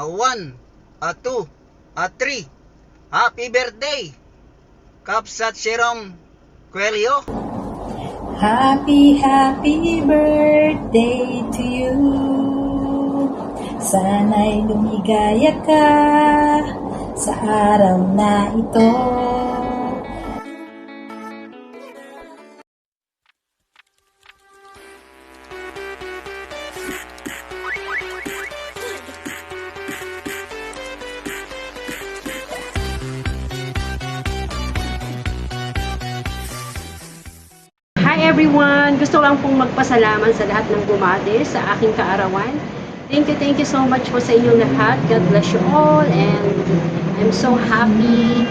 A 1, a 2, a 3. Happy birthday, Kapsat Jerome Coelho. Happy birthday to you. Sana'y lumigaya ka sa araw na ito. Hi everyone! Gusto lang pong magpasalamat sa lahat ng bumati sa aking kaarawan. Thank you so much po sa inyong lahat. God bless you all and I'm so happy.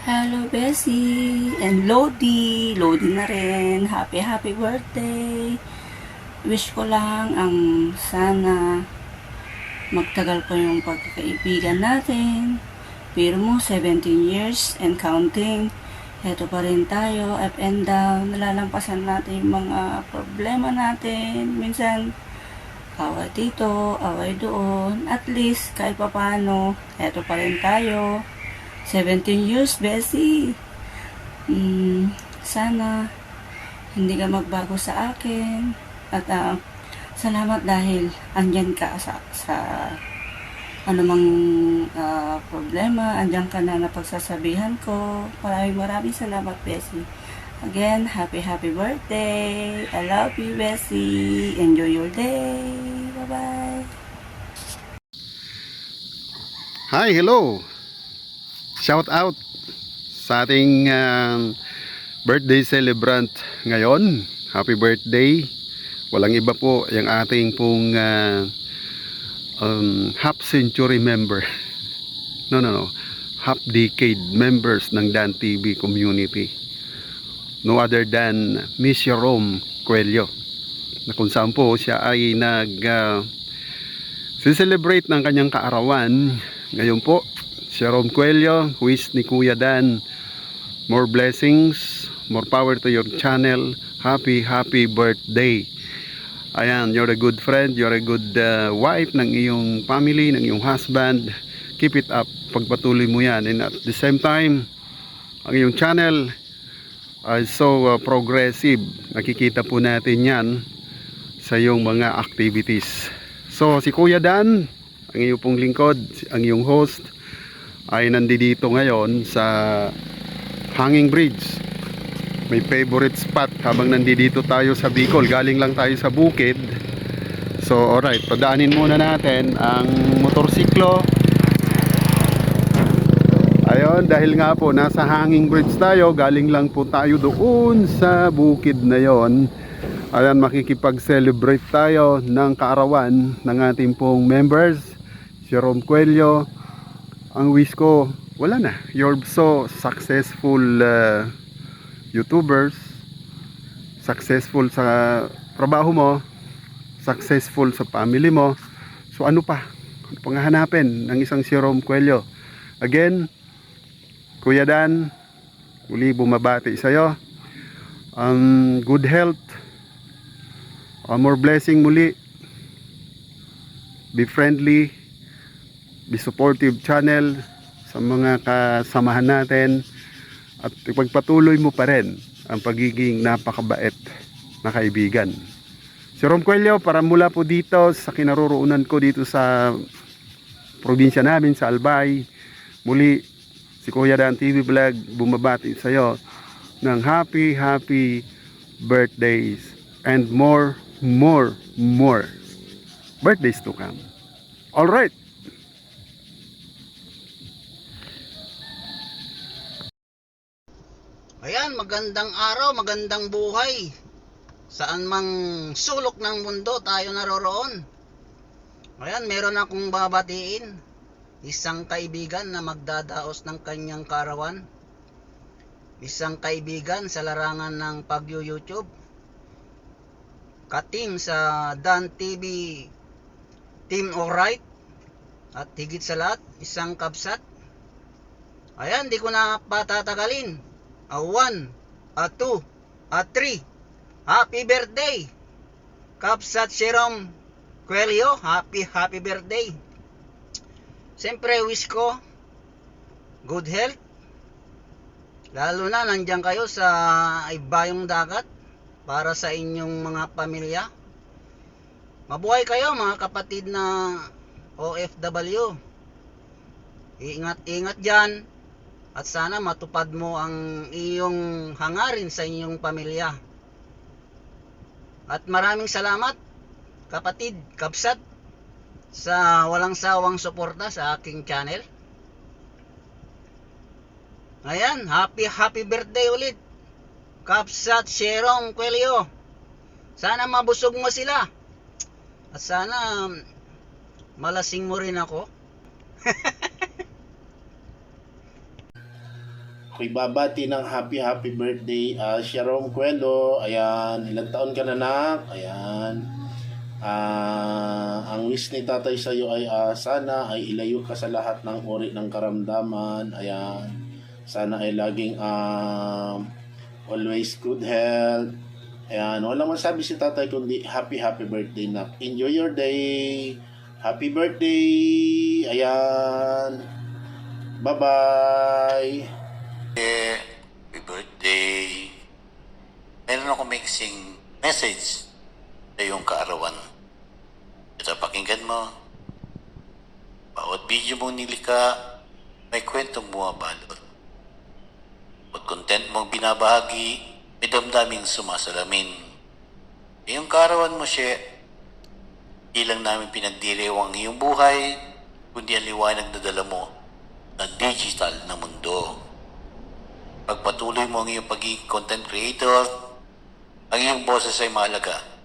Hello Bessie and Lodi na rin. Happy birthday. Wish ko lang ang sana magtagal pa yung pagkakaibigan natin. Pero mo 17 years and counting. Heto pa rin tayo, up and down, nalalampasan natin yung mga problema natin. Minsan, away dito, away doon. At least, kahit pa paano, heto pa rin tayo. 17 years, Bessie. Sana, hindi ka magbago sa akin. At salamat dahil andyan ka sa anumang problema, andyan ka na napagsasabihan ko. Maraming salamat, Bessie. Again, happy birthday. I love you, Bessie. Enjoy your day. Bye-bye. Hi, hello. Shout out sa ating birthday celebrant ngayon. Happy birthday. Walang iba po yung ating pong half century member. No. Half decade members ng Dan TV community. No other than Miss Jerome Coelho. Na kung saan po siya ay celebrate ng kanyang kaarawan. Ngayon po, Jerome Coelho, wish ni Kuya Dan more blessings, more power to your channel. Happy birthday. Ayan, you're a good friend, you're a good wife ng iyong family, ng iyong husband. Keep it up, pagpatuloy mo yan. And at the same time, ang iyong channel ay so progressive. Nakikita po natin yan sa iyong mga activities. So, si Kuya Dan, ang iyong pong lingkod, ang iyong host, ay nandito ngayon sa Hanging Bridge. May favorite spot habang nandito tayo sa Bicol. Galing lang tayo sa bukid. So alright, padaanin muna natin ang motorsiklo. Ayun, dahil nga po nasa Hanging Bridge tayo, galing lang po tayo doon sa bukid na yon. Ayan, makikipag-celebrate tayo ng kaarawan ng ating pong members, Jerome Coelho. Ang wish ko, wala na. You're so successful YouTubers, successful sa trabaho mo, successful sa family mo. So ano pa? Ano pang hahanapin ng isang Jerome Coelho? Again, Kuya Dan, uli bumabati sa'yo. Good health, more blessing muli. Be friendly, be supportive channel sa mga kasamahan natin. At ipagpatuloy mo pa rin ang pagiging napakabait na kaibigan. Jerome Coelho, para mula po dito sa kinaroroonan ko dito sa probinsya namin sa Albay, muli si Kuya Dan TV Vlog bumabati sa iyo ng happy birthdays and more birthdays to come. All right. Ayan, magandang araw, magandang buhay. Saan mang sulok ng mundo tayo naroroon. Ayan, meron akong babatiin. Isang kaibigan na magdadaos ng kanyang kaarawan. Isang kaibigan sa larangan ng pag-YouTube. Ka-team sa Dan TV Team Alright. At higit sa lahat, isang kabsat. Ayan, di ko na patatagalin. A 1, a 2, a 3. Happy birthday, Kapsat Jerome Coelho. Happy birthday. Siyempre, wish ko good health. Lalo na nandiyan kayo sa ibayong dagat para sa inyong mga pamilya. Mabuhay kayo mga kapatid na OFW. Ingat-ingat dyan at sana matupad mo ang iyong hangarin sa inyong pamilya. At maraming salamat kapatid, kabsat, sa walang sawang suporta sa aking channel. Ayan, happy birthday ulit Kapsat Sherong Quelio. Sana mabusog mo sila. At sana malasing mo rin ako. Ako'y babati ng happy birthday Sherong Quelio. Ayan, ilang taon ka na, nak? Ayan. Ang wish ni tatay sa iyo ay sana ay ilayo ka sa lahat ng uri ng karamdaman. Ayan. Sana ay laging always good health. Ayan, walang masabi si tatay kundi happy birthday, nak. Enjoy your day. Happy birthday. Ayan. Bye-bye. Happy birthday. Meron ako mixing message sa iyong kaarawan. Ito, pakinggan mo. Bawat video mong nilika, may kwentong bumabalot. Bawat content mong binabahagi, may damdaming sumasalamin. Iyong kaarawan mo siya, di lang namin pinagdiriw ang iyong buhay, kundi ang liwanag na dala mo na digital na mundo. Pagpatuloy mo ang iyong pagiging content creator, ang iyong boses ay mahalaga.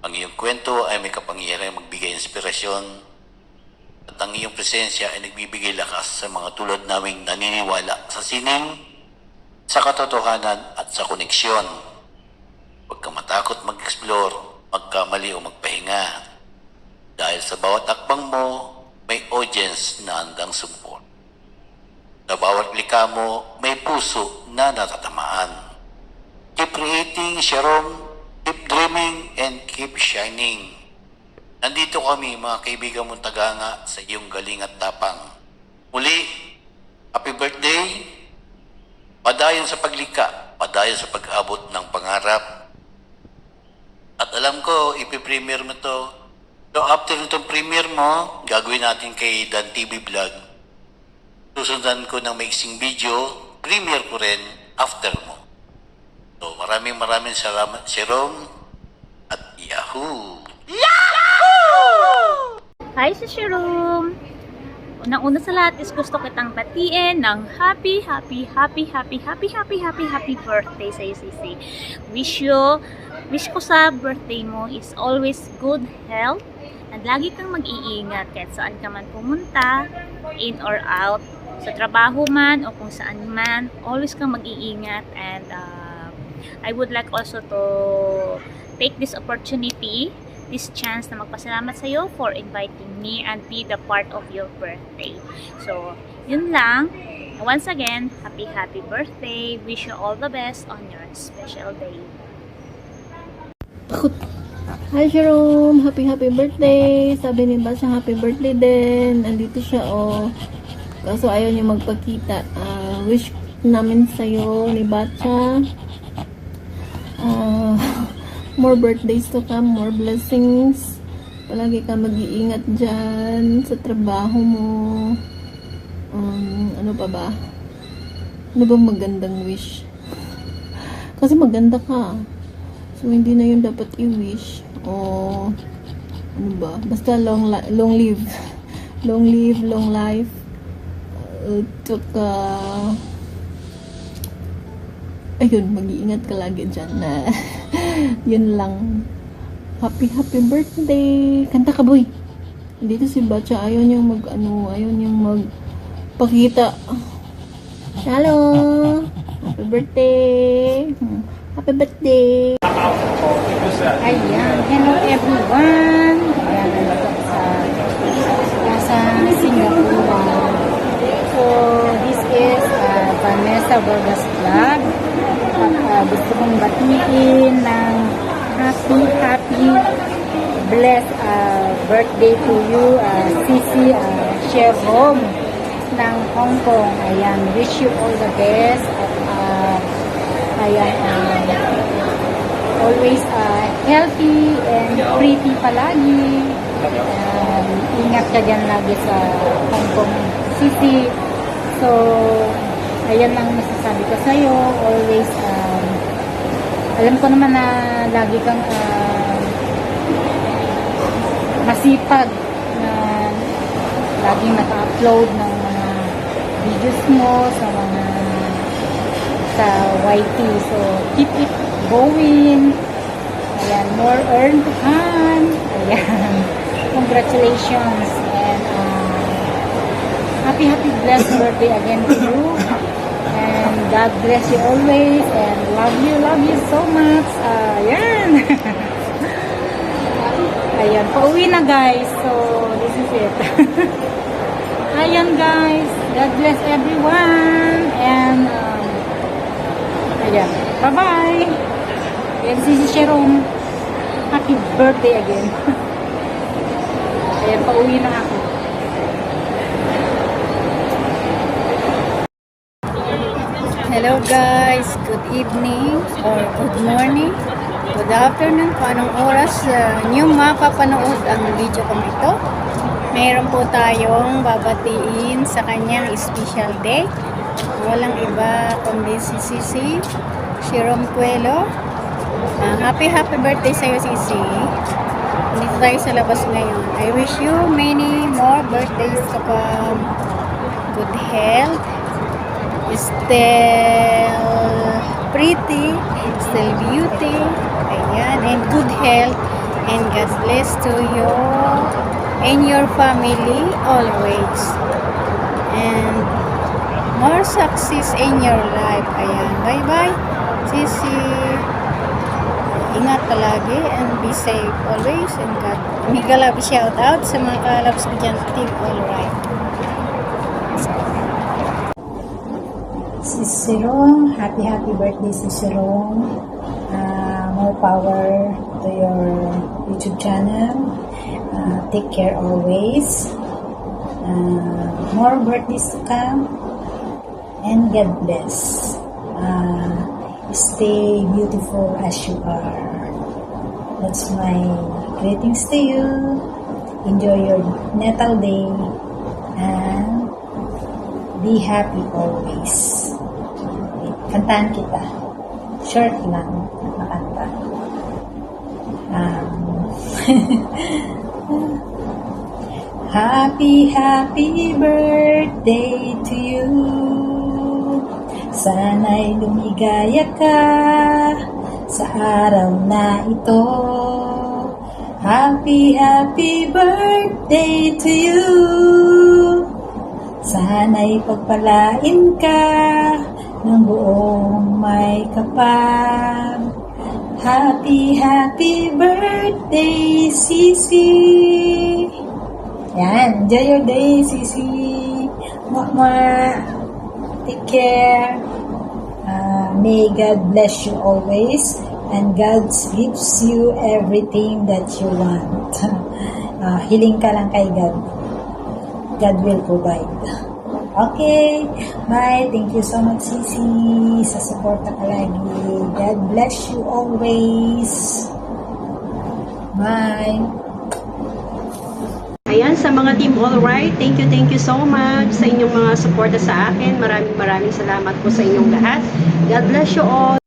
Ang iyong kwento ay may kapangyarihan magbigay inspirasyon at ang iyong presensya ay nagbibigay lakas sa mga tulad naming naniniwala sa sining, sa katotohanan at sa koneksyon. Huwag kang matakot mag-explore, magkamali o magpahinga. Dahil sa bawat akbang mo, may audience na handang support. Sa bawat lika mo, may puso na natatamaan. Keep creating, Sherong. Keep dreaming and keep shining. Nandito kami, mga kaibigan mong taganga sa iyong galing at tapang. Muli, happy birthday. Padayon sa paglika, padayon sa pag-abot ng pangarap. At alam ko, ipipremiere mo to. So after nitong premiere mo, gagawin natin kay Dan TV Vlog. Susundan ko ng mixing video, premiere ko rin after mo. So maraming salamat, Sherong at Yahoo! Hi, si Sherong! Unang-una sa lahat is gusto kitang batiin ng happy birthday sa iyo, Sisi. Wish ko sa birthday mo is always good health at lagi kang mag-iingat kahit saan ka man pumunta, in or out, sa trabaho man o kung saan man, always kang mag-iingat. And I would like also to take this opportunity, this chance na magpasalamat sa iyo for inviting me and be the part of your birthday. So, yun lang. Once again, happy birthday. Wish you all the best on your special day. Hi Jerome, happy birthday. Sabi ni Basha happy birthday din. Andito siya kaso ayaw niya magpakita. Wish namin sa'yo ni Bacha more birthdays to come, more blessings. Palagi ka mag-iingat dyan sa trabaho mo. Ano pa ba? Ano bang magandang wish? Kasi maganda ka. So, hindi na yun dapat i-wish. O, ano ba? Basta long live. Long live, long life. Ayun, mag-iingat ka lagi dyan na yun lang. Happy birthday. Kanta ka, boy. Dito si Bacha, ayaw niyang magpakita. Hello. Happy birthday. Happy birthday. Ayan, hello everyone. Ayan, nandito sa Singapore. So, this is Vanessa Vargas Vlog. Gusto kong batiin ng happy blessed birthday to you, Sisi Jerome ng Hong Kong. Ayan, wish you all the best. At ayan, always healthy and pretty palagi. Ingat ka dyan lagi sa Hong Kong City. So, ayan lang masasabi ko sa'yo. Always, alam ko naman na lagi kang masipag na laging naka-upload ng mga videos mo sa YT. So, keep it going. Ayan, more earn to come. Ayan. Congratulations. And happy blessed birthday again to you. And God bless you always. And love you so much. Ayan. Ayan, pauwi na guys. So, this is it. Ayan guys. God bless everyone. And, ayan. Bye-bye. Ayan, si Jerome. Happy birthday again. Ayan, pauwi na ako. Hello guys. Good evening or good morning. Good afternoon kung anong oras nyo mapapanood ang video kong ito. Mayroon po tayong babatiin sa kanyang special day. Walang iba kundi si Sisi Jerome Cuelo. Happy birthday sa'yo, Sisi. Dito tayo sa labas ngayon. I wish you many more birthdays to come. Good health. Still pretty. Still beauty. Ayan. And good health. And God bless to you and your family always. And more success in your life. Ayan. Bye-bye. Sisi. Ingat palagi and be safe always. And God. Mega love shout out sa mga kalabs ko dyan. Team Alright. Si Jerome, happy birthday si Jerome. More power to your YouTube channel. Take care always. More birthdays to come. And God bless. Stay beautiful as you are. That's my greetings to you. Enjoy your natal day. And be happy always. Kantahan kita. Short lang na kanta. Happy birthday to you. Sana'y lumigaya ka sa araw na ito. Happy birthday to you. Sana'y pagpalain ka ng buong may kapal. Happy birthday, Sisi. Yan, enjoy your day, Sisi. Mwah. Take care. May God bless you always. And God gives you everything that you want. Hiling ka lang kay God. God will provide. Okay. Bye. Thank you so much, Sisi. Sa suporta ka lagi. God bless you always. Bye. Ayan, sa mga Team Alright, thank you so much sa inyong mga suporta sa akin. Maraming salamat po sa inyong lahat. God bless you all.